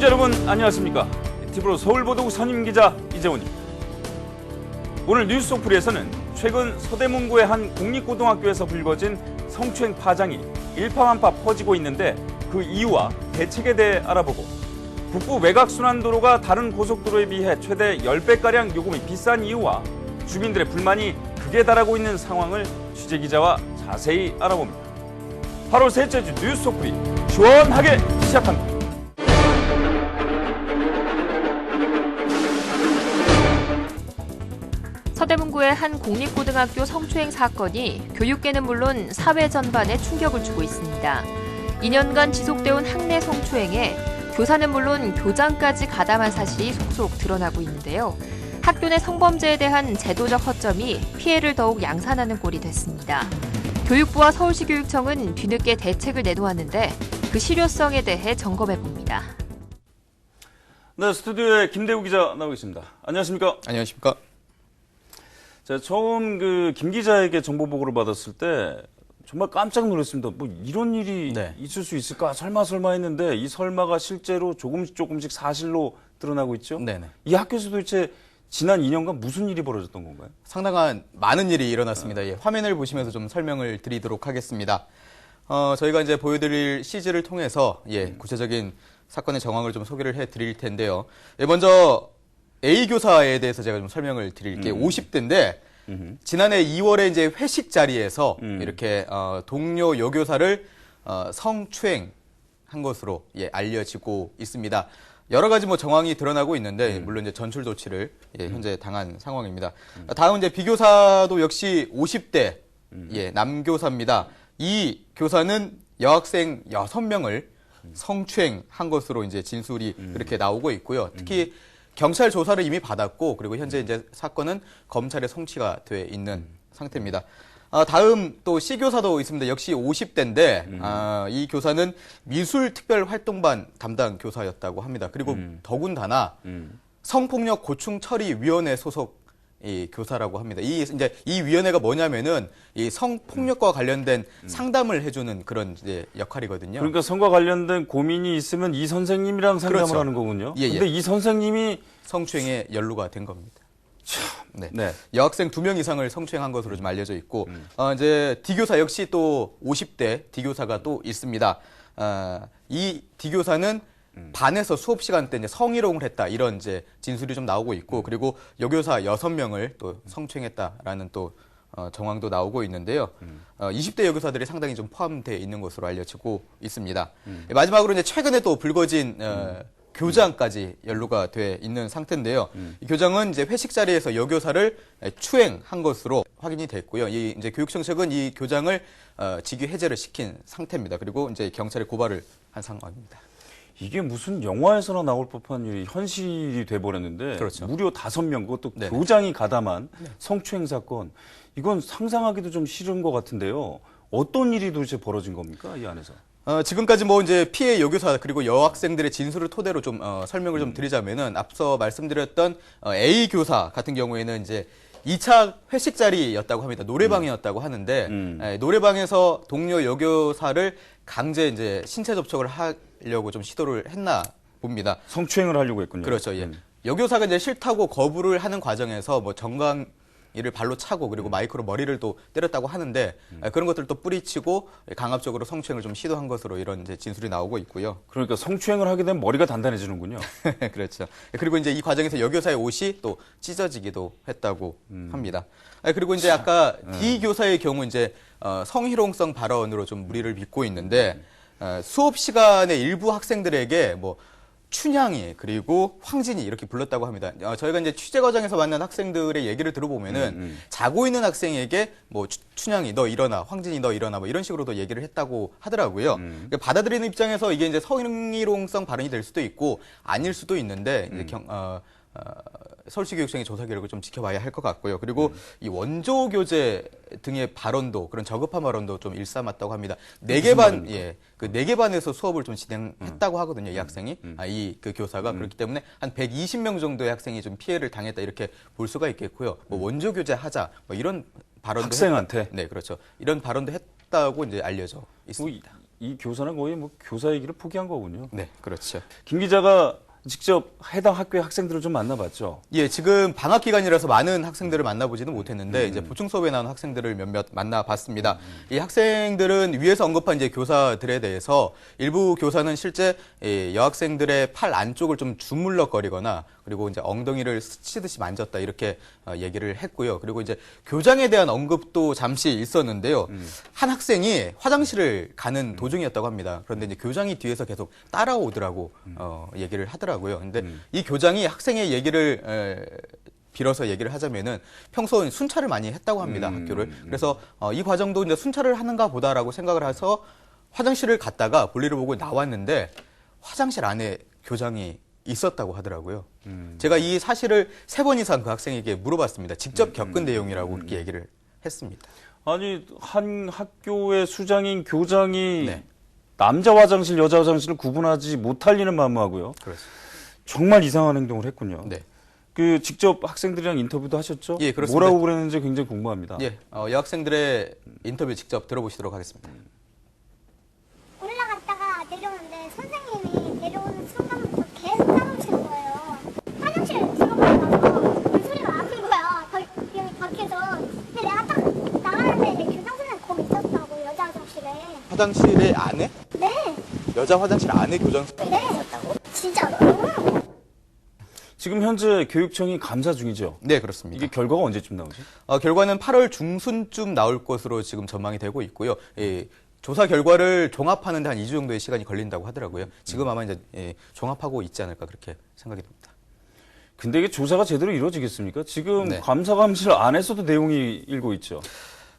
시청자 여러분 안녕하십니까? TV로 서울보도국 선임기자 이재훈입니다. 오늘 뉴스 속풀이에서는 최근 서대문구의 한 공립고등학교에서 불거진 성추행 파장이 일파만파 퍼지고 있는데 그 이유와 대책에 대해 알아보고, 북부 외곽순환도로가 다른 고속도로에 비해 최대 10배가량 요금이 비싼 이유와 주민들의 불만이 극에 달하고 있는 상황을 취재기자와 자세히 알아봅니다. 8월 셋째 주 뉴스 속풀이 시원하게 시작합니다. 서대문구의 한 공립고등학교 성추행 사건이 교육계는 물론 사회 전반에 충격을 주고 있습니다. 2년간 지속돼온 학내 성추행에 교사는 물론 교장까지 가담한 사실이 속속 드러나고 있는데요. 학교 내 성범죄에 대한 제도적 허점이 피해를 더욱 양산하는 꼴이 됐습니다. 교육부와 서울시 교육청은 뒤늦게 대책을 내놓았는데 그 실효성에 대해 점검해봅니다. 네, 스튜디오에 김대우 기자 나오고 있습니다. 안녕하십니까? 안녕하십니까? 제가 처음 김 기자에게 정보 보고를 받았을 때 정말 깜짝 놀랐습니다. 뭐 이런 일이 있을 수 있을까? 설마 했는데 이 설마가 실제로 조금씩 사실로 드러나고 있죠? 네네. 이 학교에서 도대체 지난 2년간 무슨 일이 벌어졌던 건가요? 상당한 많은 일이 일어났습니다. 예, 화면을 보시면서 좀 설명을 드리도록 하겠습니다. 저희가 이제 보여드릴 CG를 통해서 구체적인 사건의 정황을 좀 소개를 해드릴 텐데요. 먼저 A 교사에 대해서 제가 좀 설명을 드릴게요. 50대인데 지난해 2월에 이제 회식 자리에서 이렇게 동료 여교사를 성추행한 것으로 알려지고 있습니다. 여러 가지 뭐 정황이 드러나고 있는데 물론 이제 전출 조치를 현재 당한 상황입니다. 다음 이제 B 교사도 역시 50대 남교사입니다. 이 교사는 여학생 6명을 성추행한 것으로 이제 진술이 그렇게 나오고 있고요. 특히 경찰 조사를 이미 받았고, 그리고 현재 이제 사건은 검찰에 송치가 돼 있는 상태입니다. 다음 또 C 교사도 있습니다. 역시 50대인데 이 교사는 미술특별활동반 담당 교사였다고 합니다. 그리고 더군다나 성폭력 고충처리위원회 소속 이 교사라고 합니다. 이 위원회가 뭐냐면은 이 성폭력과 관련된 상담을 해주는 그런 이제 역할이거든요. 그러니까 성과 관련된 고민이 있으면 이 선생님이랑 상담을 그렇죠. 하는 거군요. 예, 근데 이 선생님이 성추행에 연루가 된 겁니다. 네. 여학생 2명 이상을 성추행한 것으로 좀 알려져 있고, 이제 D교사 역시 또 50대 D교사가 또 있습니다. 이 D교사는 반에서 수업 시간 때 이제 성희롱을 했다, 이런 이제 진술이 좀 나오고 있고, 그리고 여교사 6명을 또 성추행했다라는 또 정황도 나오고 있는데요. 20대 여교사들이 상당히 좀 포함되어 있는 것으로 알려지고 있습니다. 마지막으로 이제 최근에 또 불거진 교장까지 연루가 돼 있는 상태인데요. 이 교장은 이제 회식 자리에서 여교사를 추행한 것으로 확인이 됐고요. 이제 교육청 측은 이 교장을 직위 해제를 시킨 상태입니다. 그리고 이제 경찰에 고발을 한 상황입니다. 이게 무슨 영화에서나 나올 법한 일이 현실이 돼버렸는데, 그렇죠. 무려 5명, 그것도 네네. 교장이 가담한 성추행 사건, 이건 상상하기도 좀 싫은 것 같은데요. 어떤 일이 도대체 벌어진 겁니까, 이 안에서? 지금까지 뭐 이제 피해 여교사 그리고 여학생들의 진술을 토대로 좀 설명을 좀 드리자면은, 앞서 말씀드렸던 A 교사 같은 경우에는 이제 2차 회식 자리였다고 합니다. 노래방이었다고 하는데, 노래방에서 동료 여교사를 강제 이제 신체 접촉을 하려고 좀 시도를 했나 봅니다. 성추행을 하려고 했군요. 그렇죠. 예. 여교사가 이제 싫다고 거부를 하는 과정에서 뭐 정강이를 발로 차고, 그리고 마이크로 머리를 또 때렸다고 하는데, 그런 것들을 또 뿌리치고 강압적으로 성추행을 좀 시도한 것으로 이런 이제 진술이 나오고 있고요. 그러니까 성추행을 하게 되면 머리가 단단해지는군요. 그렇죠. 그리고 이제 이 과정에서 여교사의 옷이 또 찢어지기도 했다고 합니다. 그리고 이제 아까 D 교사의 경우 이제 성희롱성 발언으로 좀 무리를 빚고 있는데, 수업 시간에 일부 학생들에게 뭐 춘향이 그리고 황진이 이렇게 불렀다고 합니다. 저희가 이제 취재 과정에서 만난 학생들의 얘기를 들어보면은 자고 있는 학생에게 뭐 춘향이 너 일어나, 황진이 너 일어나, 뭐 이런 식으로도 얘기를 했다고 하더라고요. 그러니까 받아들이는 입장에서 이게 이제 성희롱성 발언이 될 수도 있고 아닐 수도 있는데, 이제 서울시 교육청의 조사 결과를 좀 지켜봐야 할 것 같고요. 그리고 이 원조 교재 등의 발언도, 그런 저급한 발언도 좀 일삼았다고 합니다. 4개 반, 그 4개 반에서 수업을 좀 진행했다고 하거든요, 이 학생이. 그 교사가. 그렇기 때문에 한 120명 정도의 학생이 좀 피해를 당했다, 이렇게 볼 수가 있겠고요. 뭐 원조 교재 하자, 뭐 이런 발언도 학생한테? 네, 그렇죠. 이런 발언도 했다고 이제 알려져 있습니다. 이 교사는 거의 뭐 교사 얘기를 포기한 거군요. 네, 그렇죠. 김 기자가 직접 해당 학교의 학생들을 좀 만나봤죠. 예, 지금 방학 기간이라서 많은 학생들을 만나보지는 못했는데 이제 보충 수업에 나온 학생들을 몇몇 만나봤습니다. 이 학생들은 위에서 언급한 이제 교사들에 대해서 일부 교사는 실제 여학생들의 팔 안쪽을 좀 주물럭거리거나 그리고 이제 엉덩이를 스치듯이 만졌다 이렇게 얘기를 했고요. 그리고 이제 교장에 대한 언급도 잠시 있었는데요. 한 학생이 화장실을 가는 도중이었다고 합니다. 그런데 이제 교장이 뒤에서 계속 따라오더라고 얘기를 하더라고요. 근데 이 교장이 학생의 얘기를 빌어서 얘기를 하자면은 평소에 순찰을 많이 했다고 합니다, 학교를. 그래서 이 과정도 이제 순찰을 하는가 보다라고 생각을 해서 화장실을 갔다가 볼일을 보고 나왔는데 화장실 안에 교장이 있었다고 하더라고요. 제가 이 사실을 3번 이상 그 학생에게 물어봤습니다. 직접 겪은 내용이라고 그렇게 얘기를 했습니다. 아니, 한 학교의 수장인 교장이 네. 남자 화장실, 여자 화장실을 구분하지 못할 리는 만무하고요. 그렇습니다. 정말 이상한 행동을 했군요. 네. 그 직접 학생들이랑 인터뷰도 하셨죠? 예, 그렇습니다. 뭐라고 그랬는지 굉장히 궁금합니다. 예, 여학생들의 인터뷰 직접 들어보시도록 하겠습니다. 올라갔다가 내려오는데 선생님이 내려오는 순간부터 계속 따라오시는 거예요. 화장실 들어가서 물소리가 나는 거야. 여기 밖에서. 근데 내가 딱 나가는데 이제 교장 선생님 거기 있었다고, 여자 화장실에. 화장실의 안에? 네. 여자 화장실 안에 교장 네. 진짜로요? 지금 현재 교육청이 감사 중이죠? 네, 그렇습니다. 이게 결과가 언제쯤 나오죠? 결과는 8월 중순쯤 나올 것으로 지금 전망이 되고 있고요. 조사 결과를 종합하는데 한 2주 정도의 시간이 걸린다고 하더라고요. 지금 아마 이제 종합하고 있지 않을까 그렇게 생각이 듭니다. 근데 이게 조사가 제대로 이루어지겠습니까? 지금 네. 감사감실 안에서도 내용이 일고 있죠.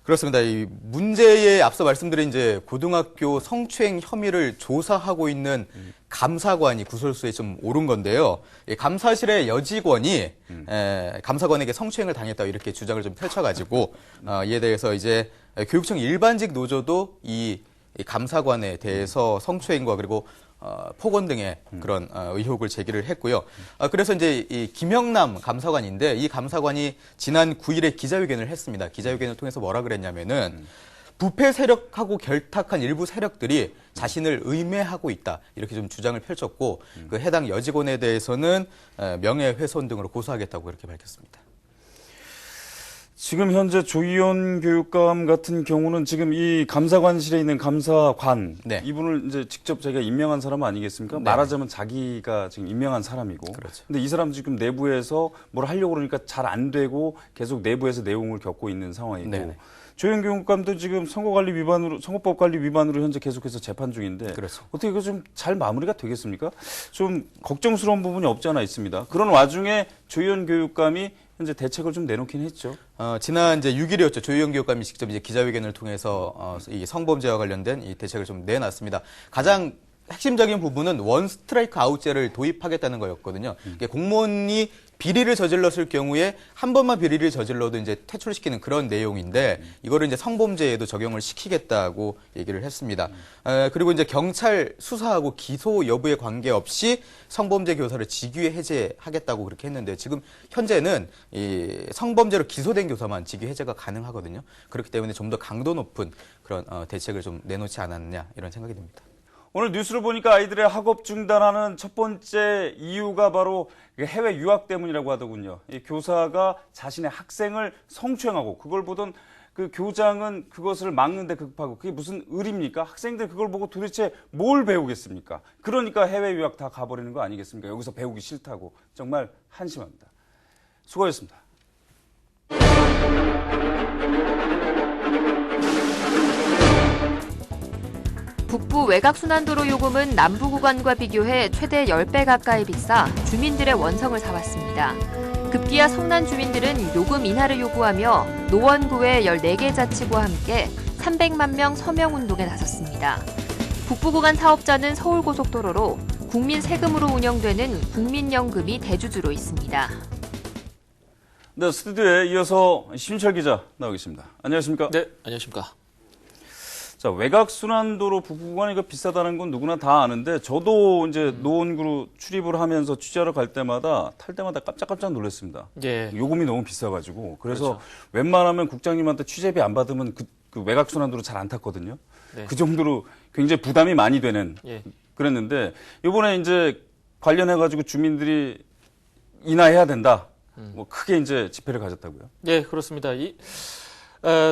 그렇습니다. 이 문제에 앞서 말씀드린 이제 고등학교 성추행 혐의를 조사하고 있는 감사관이 구설수에 좀 오른 건데요. 이 감사실의 여직원이 감사관에게 성추행을 당했다 이렇게 주장을 좀 펼쳐가지고 이에 대해서 이제 교육청 일반직 노조도 이 감사관에 대해서 성추행과 그리고 폭언 등의 그런 의혹을 제기를 했고요. 그래서 이제 이 김영남 감사관인데 이 감사관이 지난 9일에 기자회견을 했습니다. 기자회견을 통해서 뭐라 그랬냐면은 부패 세력하고 결탁한 일부 세력들이 자신을 의매하고 있다 이렇게 좀 주장을 펼쳤고 그 해당 여직원에 대해서는 명예훼손 등으로 고소하겠다고 그렇게 밝혔습니다. 지금 현재 조희연 교육감 같은 경우는 지금 이 감사관실에 있는 감사관 네. 이분을 이제 직접 자기가 임명한 사람 아니겠습니까? 네. 말하자면 자기가 지금 임명한 사람이고. 그렇죠. 근데 이 사람 지금 내부에서 뭘 하려고 그러니까 잘 안 되고 계속 내부에서 내용을 겪고 있는 상황이고. 네네. 조희연 교육감도 지금 선거법 관리 위반으로 현재 계속해서 재판 중인데. 그렇죠. 어떻게 이거 좀 잘 마무리가 되겠습니까? 좀 걱정스러운 부분이 없지 않아 있습니다. 그런 와중에 조희연 교육감이 현재 대책을 좀 내놓긴 했죠. 지난 이제 6일이었죠. 조희연 교육감이 직접 이제 기자회견을 통해서 이 성범죄와 관련된 이 대책을 좀 내놨습니다. 가장 핵심적인 부분은 원 스트라이크 아웃제를 도입하겠다는 거였거든요. 이게 공무원이 비리를 저질렀을 경우에 한 번만 비리를 저질러도 이제 퇴출시키는 그런 내용인데 이거를 이제 성범죄에도 적용을 시키겠다고 얘기를 했습니다. 그리고 이제 경찰 수사하고 기소 여부에 관계없이 성범죄 교사를 직위에 해제하겠다고 그렇게 했는데 지금 현재는 이 성범죄로 기소된 교사만 직위 해제가 가능하거든요. 그렇기 때문에 좀 더 강도 높은 그런 대책을 좀 내놓지 않았느냐 이런 생각이 듭니다. 오늘 뉴스를 보니까 아이들의 학업 중단하는 첫 번째 이유가 바로 해외 유학 때문이라고 하더군요. 이 교사가 자신의 학생을 성추행하고 그걸 보던 그 교장은 그것을 막는데 급하고 그게 무슨 의리입니까? 학생들 그걸 보고 도대체 뭘 배우겠습니까? 그러니까 해외 유학 다 가버리는 거 아니겠습니까? 여기서 배우기 싫다고. 정말 한심합니다. 수고하셨습니다. 북부 외곽순환도로 요금은 남부 구간과 비교해 최대 10배 가까이 비싸 주민들의 원성을 사왔습니다. 급기야 성난 주민들은 요금 인하를 요구하며 노원구의 14개 자치구와 함께 300만 명 서명운동에 나섰습니다. 북부 구간 사업자는 서울고속도로로 국민 세금으로 운영되는 국민연금이 대주주로 있습니다. 네, 스튜디오에 이어서 신철 기자 나오겠습니다. 안녕하십니까? 네, 안녕하십니까. 자, 외곽순환도로 북부 구간이 이거 비싸다는 건 누구나 다 아는데 저도 이제 노원구로 출입을 하면서 취재하러 갈 때마다 탈 때마다 깜짝깜짝 놀랐습니다. 예. 요금이 너무 비싸가지고 그래서 그렇죠. 웬만하면 국장님한테 취재비 안 받으면 그 외곽순환도로 잘 안 탔거든요. 네. 그 정도로 굉장히 부담이 많이 되는 예. 그랬는데 이번에 이제 관련해가지고 주민들이 인하해야 된다. 뭐 크게 이제 집회를 가졌다고요. 네, 그렇습니다.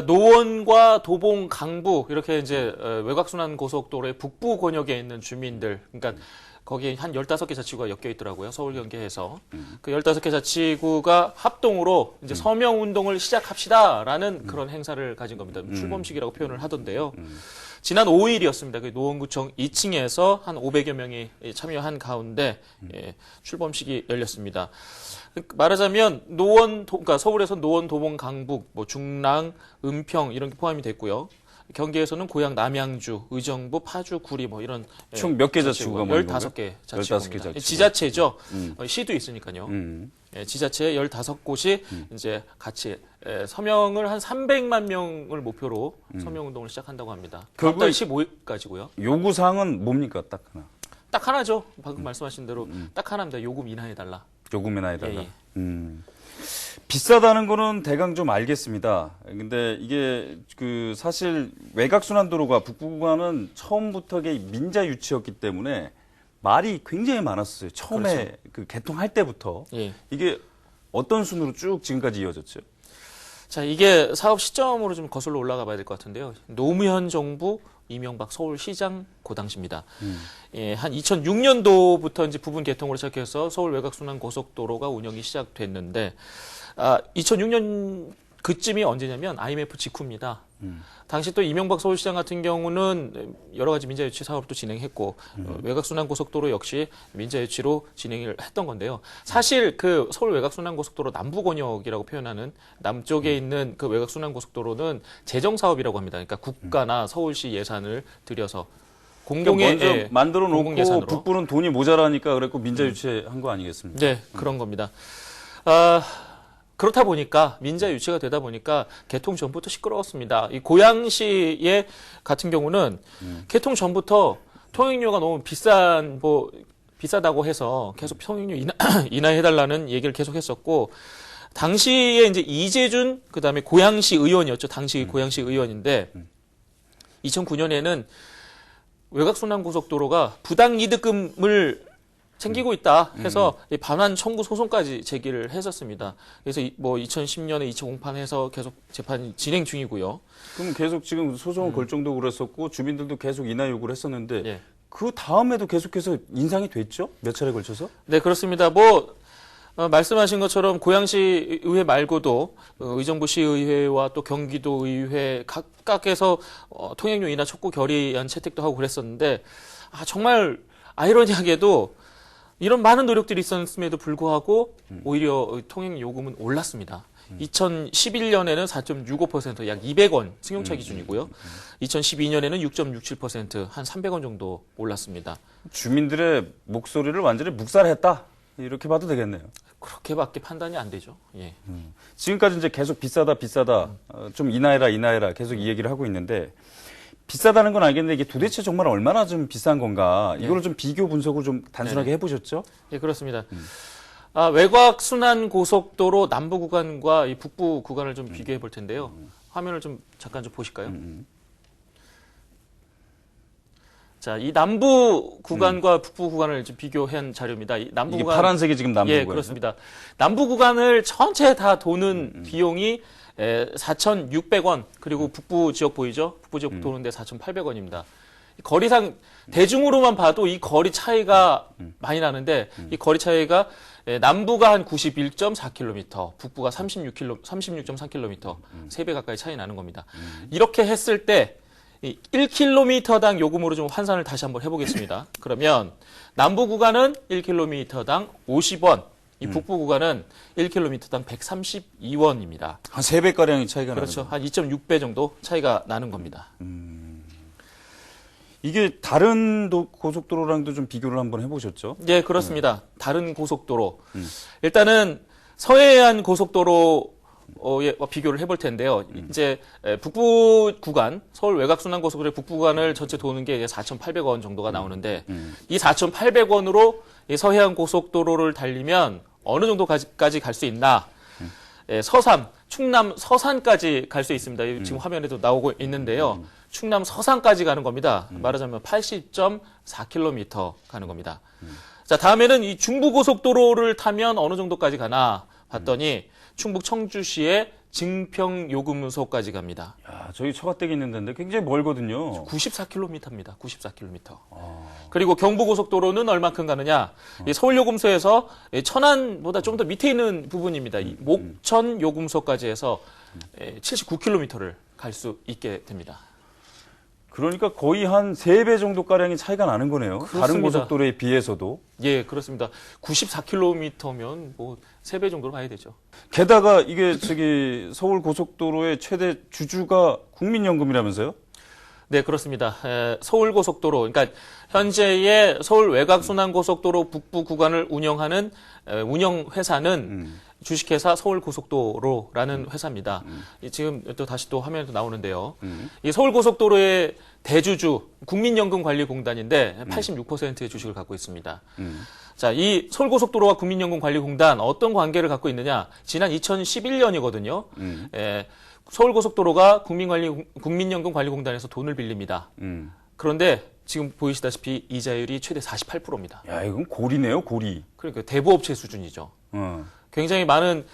노원과 도봉, 강북 이렇게 이제 외곽순환 고속도로의 북부 권역에 있는 주민들, 그러니까 거기에 한 15개 자치구가 엮여 있더라고요. 서울 경계에서. 그 15개 자치구가 합동으로 이제 서명 운동을 시작합시다라는 그런 행사를 가진 겁니다. 출범식이라고 표현을 하던데요. 지난 5일이었습니다. 그 노원구청 2층에서 한 500여 명이 참여한 가운데 출범식이 열렸습니다. 말하자면 그러니까 서울에서 노원, 도봉, 강북, 뭐 중랑, 은평 이런 게 포함이 됐고요. 경기에서는 고양, 남양주, 의정부, 파주, 구리 뭐 이런 총 몇 개 자치구가 모인 15개 건가요? 15개 자치구입니다. 자치구. 지자체죠. 시도 있으니까요. 지자체 15곳이 이제 같이 서명을 한 300만 명을 목표로 서명 운동을 시작한다고 합니다. 다음 달 15일까지고요. 요구 사항은 뭡니까? 딱 하나. 딱 하나죠. 방금 말씀하신 대로 딱 하나입니다. 요금 인하해달라. 요금 인하해달라. 예. 비싸다는 거는 대강 좀 알겠습니다. 근데 이게 그 사실 외곽순환도로가 북부 구간은 처음부터 이게 민자 유치였기 때문에 말이 굉장히 많았어요. 처음에 그렇죠. 그 개통할 때부터. 예. 이게 어떤 순으로 쭉 지금까지 이어졌죠? 자, 이게 사업 시점으로 좀 거슬러 올라가 봐야 될 것 같은데요. 노무현 정부 이명박 서울시장 그 당시입니다. 예, 한 2006년도부터 이제 부분 개통으로 시작해서 서울 외곽순환 고속도로가 운영이 시작됐는데, 2006년 그쯤이 언제냐면 IMF 직후입니다. 당시 또 이명박 서울시장 같은 경우는 여러 가지 민자 유치 사업도 진행했고 외곽순환 고속도로 역시 민자 유치로 진행을 했던 건데요. 사실 그 서울 외곽순환 고속도로 남부 권역이라고 표현하는 남쪽에 있는 그 외곽순환 고속도로는 재정 사업이라고 합니다. 그러니까 국가나 서울시 예산을 들여서 공공의 먼저 만들어 놓고 공공예산으로. 북부는 돈이 모자라니까 그랬고 민자 유치한 거 아니겠습니까? 네, 그런 겁니다. 그렇다 보니까 민자 유치가 되다 보니까 개통 전부터 시끄러웠습니다. 이 고양시의 같은 경우는 개통 전부터 통행료가 너무 비싸다고 해서 계속 통행료 인하해달라는 얘기를 계속했었고, 당시에 이제 이재준 그다음에 고양시 의원이었죠. 당시 고양시 의원인데 2009년에는 외곽순환 고속도로가 부당 이득금을 챙기고 있다 해서 반환 청구 소송까지 제기를 했었습니다. 그래서 뭐 2010년에 2차 공판해서 계속 재판이 진행 중이고요. 그럼 계속 지금 소송을 걸 정도 그랬었고 주민들도 계속 인하 요구를 했었는데 예. 그 다음에도 계속해서 인상이 됐죠? 몇 차례 걸쳐서? 네, 그렇습니다. 말씀하신 것처럼 고양시 의회 말고도 의정부시의회와 또 경기도의회 각각에서 통행료 인하 촉구 결의안 채택도 하고 그랬었는데, 정말 아이러니하게도 이런 많은 노력들이 있었음에도 불구하고 오히려 통행 요금은 올랐습니다. 2011년에는 4.65%, 약 200원 승용차 기준이고요. 2012년에는 6.67%, 한 300원 정도 올랐습니다. 주민들의 목소리를 완전히 묵살했다. 이렇게 봐도 되겠네요. 그렇게밖에 판단이 안 되죠. 예. 지금까지 이제 계속 비싸다, 좀 인하해라 계속 이 얘기를 하고 있는데, 비싸다는 건 알겠는데 이게 도대체 정말 얼마나 좀 비싼 건가? 이거를 좀 비교 분석을 좀 단순하게 해보셨죠? 예, 그렇습니다. 외곽순환 고속도로 남부 구간과 이 북부 구간을 좀 비교해 볼 텐데요. 화면을 좀 잠깐 좀 보실까요? 자, 이 남부 구간과 북부 구간을 좀 비교한 자료입니다. 이 남부 이게 구간, 파란색이 지금 남부 예, 구간이죠? 그렇습니다. 남부 구간을 전체 다 도는 비용이 4,600원, 그리고 북부 지역 보이죠? 북부 지역 도는데 4,800원입니다. 거리상 대중으로만 봐도 이 거리 차이가 많이 나는데, 이 거리 차이가 남부가 한 91.4km, 북부가 36.3km, 3배 가까이 차이 나는 겁니다. 이렇게 했을 때 1km당 요금으로 좀 환산을 다시 한번 해보겠습니다. 그러면 남부 구간은 1km당 50원, 이 북부 구간은 1km당 132원입니다. 한 3배가량의 차이가 그렇죠. 나는 한 2.6배 정도 차이가 나는 겁니다. 이게 다른 고속도로랑도 좀 비교를 한번 해보셨죠? 예, 그렇습니다. 다른 고속도로. 일단은 서해안 고속도로 비교를 해볼 텐데요. 이제 북부 구간, 서울 외곽순환 고속도로의 북부 구간을 전체 도는 게 4,800원 정도가 나오는데, 이 4,800원으로 이 서해안 고속도로를 달리면 어느 정도까지 갈 수 있나? 서삼, 충남 서산까지 갈 수 있습니다. 지금 화면에도 나오고 있는데요. 충남 서산까지 가는 겁니다. 말하자면 80.4km 가는 겁니다. 자, 다음에는 이 중부고속도로를 타면 어느 정도까지 가나 봤더니 충북 청주시의 증평요금소까지 갑니다. 야, 저기 처가댁이 있는 데인데 굉장히 멀거든요. 94km입니다. 94km. 그리고 경부고속도로는 얼마큼 가느냐? 이 서울요금소에서 천안보다 좀 더 밑에 있는 부분입니다. 이 목천요금소까지 해서 79km를 갈 수 있게 됩니다. 그러니까 거의 한 3배 정도가량의 차이가 나는 거네요. 그렇습니다. 다른 고속도로에 비해서도. 예, 그렇습니다. 94km면 뭐 3배 정도로 봐야 되죠. 게다가 이게 저기 서울 고속도로의 최대 주주가 국민연금이라면서요? 네, 그렇습니다. 서울고속도로, 그러니까 현재의 서울 외곽순환고속도로 북부 구간을 운영하는 운영회사는 주식회사 서울고속도로라는 회사입니다. 지금 또 다시 또 화면에 나오는데요. 이 서울고속도로의 대주주 국민연금관리공단인데 86%의 주식을 갖고 있습니다. 자, 이 서울고속도로와 국민연금관리공단 어떤 관계를 갖고 있느냐? 지난 2011년이거든요. 서울고속도로가 국민연금관리공단에서 돈을 빌립니다. 그런데 지금 보이시다시피 이자율이 최대 48%입니다. 야, 이건 고리네요, 고리. 그러니까 대부업체 수준이죠. 굉장히 많은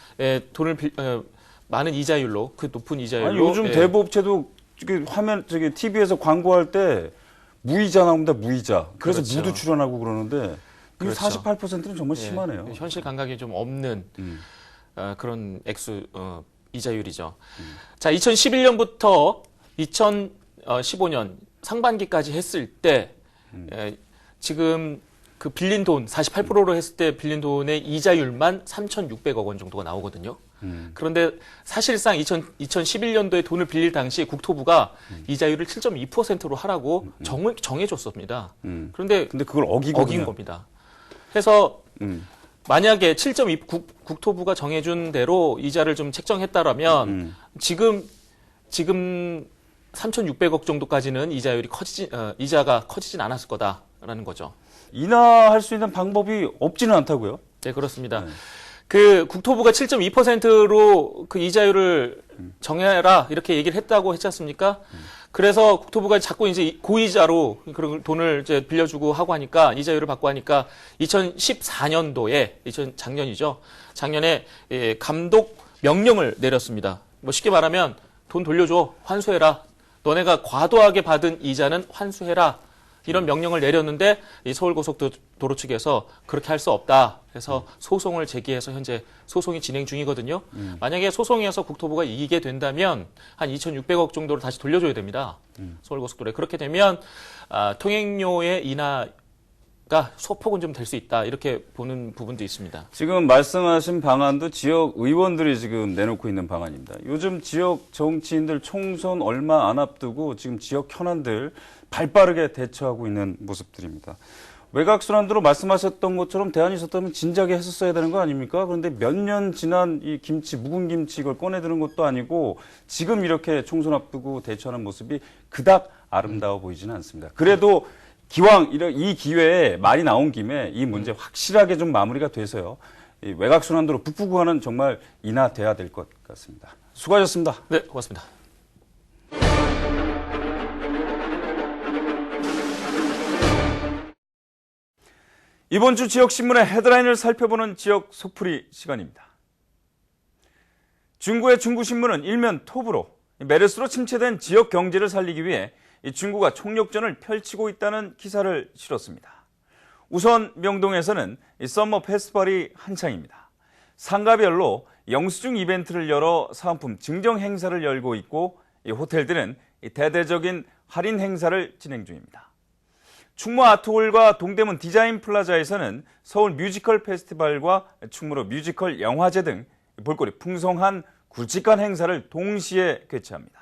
많은 이자율로 그 높은 이자율로. 아니, 요즘 대부업체도 저기 TV에서 광고할 때 무이자 나옵니다, 무이자. 그래서 그렇죠. 무도 출연하고 그러는데 이 그렇죠. 48%는 정말 심하네요. 현실 감각이 좀 없는 그런 이자율이죠. 자, 2011년부터 2015년 상반기까지 했을 때 지금 그 빌린 돈 48%로 했을 때 빌린 돈의 이자율만 3,600억 원 정도가 나오거든요. 그런데 사실상 2011년도에 돈을 빌릴 당시 국토부가 이자율을 7.2%로 하라고 정해줬습니다. 그런데 그걸 어기고 어긴 겁니다. 해서 만약에 7.2 국토부가 정해준 대로 이자를 좀 책정했다라면 지금 3,600억 정도까지는 이자가 커지진 않았을 거다라는 거죠. 인하할 수 있는 방법이 없지는 않다고요? 네, 그렇습니다. 그 국토부가 7.2%로 그 이자율을 정해라 이렇게 얘기를 했다고 했지 않습니까? 그래서 국토부가 자꾸 이제 고이자로 그런 돈을 이제 빌려주고 하고 하니까 이자율을 받고 하니까 2014년도에 작년이죠. 작년에 감독 명령을 내렸습니다. 뭐 쉽게 말하면 돈 돌려줘, 환수해라. 너네가 과도하게 받은 이자는 환수해라. 이런 명령을 내렸는데 이 서울고속도로 측에서 그렇게 할 수 없다. 그래서 소송을 제기해서 현재 소송이 진행 중이거든요. 만약에 소송에서 국토부가 이기게 된다면 한 2,600억 정도를 다시 돌려줘야 됩니다. 서울고속도로에. 그렇게 되면 통행료의 인하가 소폭은 좀 될 수 있다. 이렇게 보는 부분도 있습니다. 지금 말씀하신 방안도 지역 의원들이 지금 내놓고 있는 방안입니다. 요즘 지역 정치인들 총선 얼마 안 앞두고 지금 지역 현안들 발빠르게 대처하고 있는 모습들입니다. 외곽순환도로 말씀하셨던 것처럼 대안이 있었다면 진작에 했었어야 되는 거 아닙니까? 그런데 몇 년 지난 이 김치, 묵은 김치 이걸 꺼내드는 것도 아니고 지금 이렇게 총선 앞두고 대처하는 모습이 그닥 아름다워 보이지는 않습니다. 그래도 기왕 이 기회에 말이 나온 김에 이 문제 확실하게 좀 마무리가 돼서요. 이 외곽순환도로 북부 구간은 정말 인하돼야 될 것 같습니다. 수고하셨습니다. 네, 고맙습니다. 이번 주 지역신문의 헤드라인을 살펴보는 지역 속풀이 시간입니다. 중구의 중구신문은 일면 톱으로 메르스로 침체된 지역 경제를 살리기 위해 중구가 총력전을 펼치고 있다는 기사를 실었습니다. 우선 명동에서는 썸머 페스티벌이 한창입니다. 상가별로 영수증 이벤트를 열어 사은품 증정 행사를 열고 있고 호텔들은 대대적인 할인 행사를 진행 중입니다. 충무 아트홀과 동대문 디자인 플라자에서는 서울 뮤지컬 페스티벌과 충무로 뮤지컬 영화제 등 볼거리 풍성한 굵직한 행사를 동시에 개최합니다.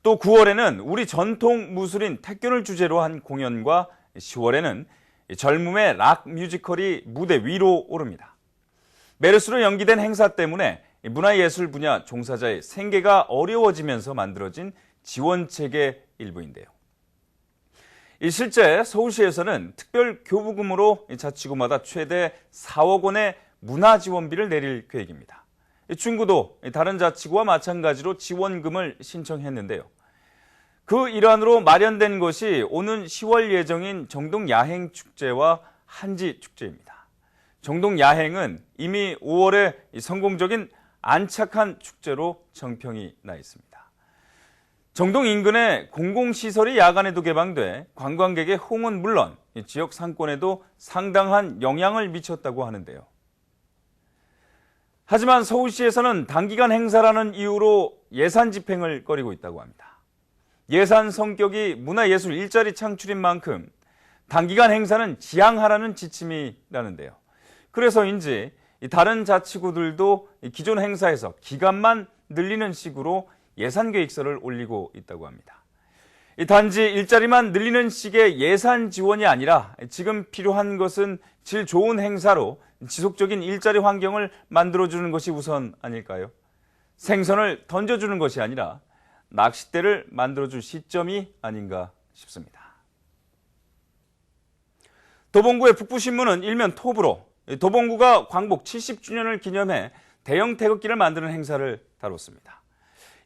또 9월에는 우리 전통 무술인 택견을 주제로 한 공연과 10월에는 젊음의 락 뮤지컬이 무대 위로 오릅니다. 메르스로 연기된 행사 때문에 문화예술 분야 종사자의 생계가 어려워지면서 만들어진 지원책의 일부인데요. 실제 서울시에서는 특별 교부금으로 자치구마다 최대 4억 원의 문화지원비를 내릴 계획입니다. 중구도 다른 자치구와 마찬가지로 지원금을 신청했는데요. 그 일환으로 마련된 것이 오는 10월 예정인 정동 야행 축제와 한지 축제입니다. 정동 야행은 이미 5월에 성공적인 안착한 축제로 정평이 나 있습니다. 정동 인근에 공공시설이 야간에도 개방돼 관광객의 호응은 물론 지역 상권에도 상당한 영향을 미쳤다고 하는데요. 하지만 서울시에서는 단기간 행사라는 이유로 예산 집행을 꺼리고 있다고 합니다. 예산 성격이 문화예술 일자리 창출인 만큼 단기간 행사는 지양하라는 지침이라는데요. 그래서인지 다른 자치구들도 기존 행사에서 기간만 늘리는 식으로 예산 계획서를 올리고 있다고 합니다. 단지 일자리만 늘리는 식의 예산 지원이 아니라 지금 필요한 것은 질 좋은 행사로 지속적인 일자리 환경을 만들어주는 것이 우선 아닐까요? 생선을 던져주는 것이 아니라 낚싯대를 만들어줄 시점이 아닌가 싶습니다. 도봉구의 북부신문은 일면 톱으로 도봉구가 광복 70주년을 기념해 대형 태극기를 만드는 행사를 다뤘습니다.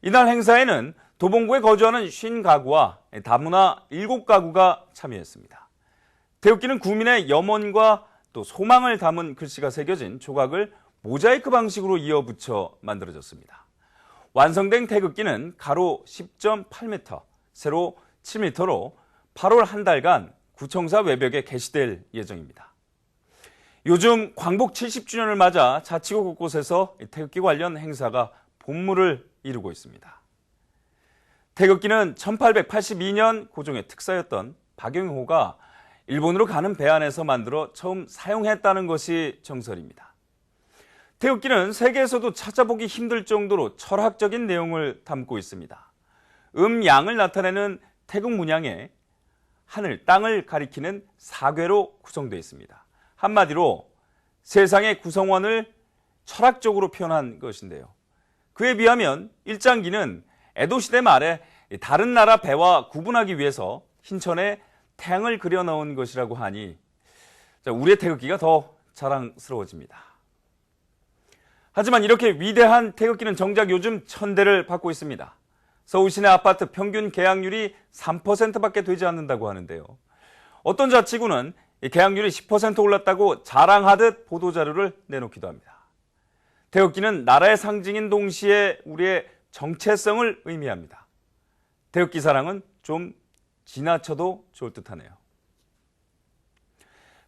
이날 행사에는 도봉구에 거주하는 50가구와 다문화 7가구가 참여했습니다. 태극기는 구민의 염원과 또 소망을 담은 글씨가 새겨진 조각을 모자이크 방식으로 이어붙여 만들어졌습니다. 완성된 태극기는 가로 10.8m, 세로 7m로 8월 한 달간 구청사 외벽에 게시될 예정입니다. 요즘 광복 70주년을 맞아 자치구 곳곳에서 태극기 관련 행사가 본물을 이루고 있습니다. 태극기는 1882년 고종의 특사였던 박영호가 일본으로 가는 배 안에서 만들어 처음 사용했다는 것이 정설입니다. 태극기는 세계에서도 찾아보기 힘들 정도로 철학적인 내용을 담고 있습니다. 양을 나타내는 태극 문양에 하늘, 땅을 가리키는 사괴로 구성되어 있습니다. 한마디로 세상의 구성원을 철학적으로 표현한 것인데요. 그에 비하면 일장기는 에도시대 말에 다른 나라 배와 구분하기 위해서 흰천에 태양을 그려 넣은 것이라고 하니 우리의 태극기가 더 자랑스러워집니다. 하지만 이렇게 위대한 태극기는 정작 요즘 천대를 받고 있습니다. 서울 시내 아파트 평균 계약률이 3%밖에 되지 않는다고 하는데요. 어떤 자치구는 계약률이 10% 올랐다고 자랑하듯 보도자료를 내놓기도 합니다. 태극기는 나라의 상징인 동시에 우리의 정체성을 의미합니다. 태극기 사랑은 좀 지나쳐도 좋을 듯하네요.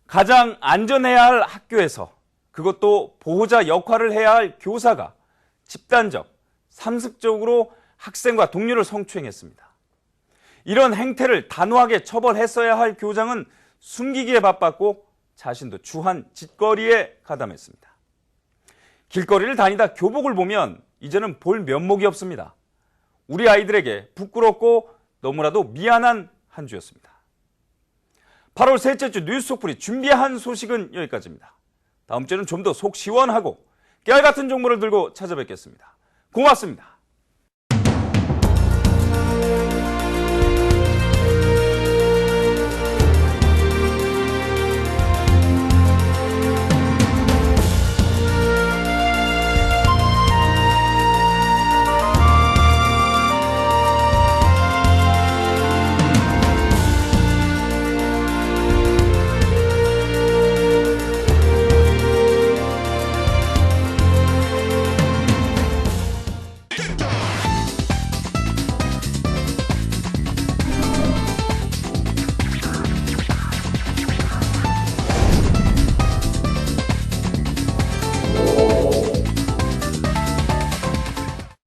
가장 안전해야 할 학교에서, 그것도 보호자 역할을 해야 할 교사가 집단적, 상습적으로 학생과 동료를 성추행했습니다. 이런 행태를 단호하게 처벌했어야 할 교장은 숨기기에 바빴고 자신도 주한 짓거리에 가담했습니다. 길거리를 다니다 교복을 보면 이제는 볼 면목이 없습니다. 우리 아이들에게 부끄럽고 너무나도 미안한 한 주였습니다. 8월 셋째 주 뉴스 속풀이 준비한 소식은 여기까지입니다. 다음 주에는 좀 더 속 시원하고 깨알 같은 정보를 들고 찾아뵙겠습니다. 고맙습니다.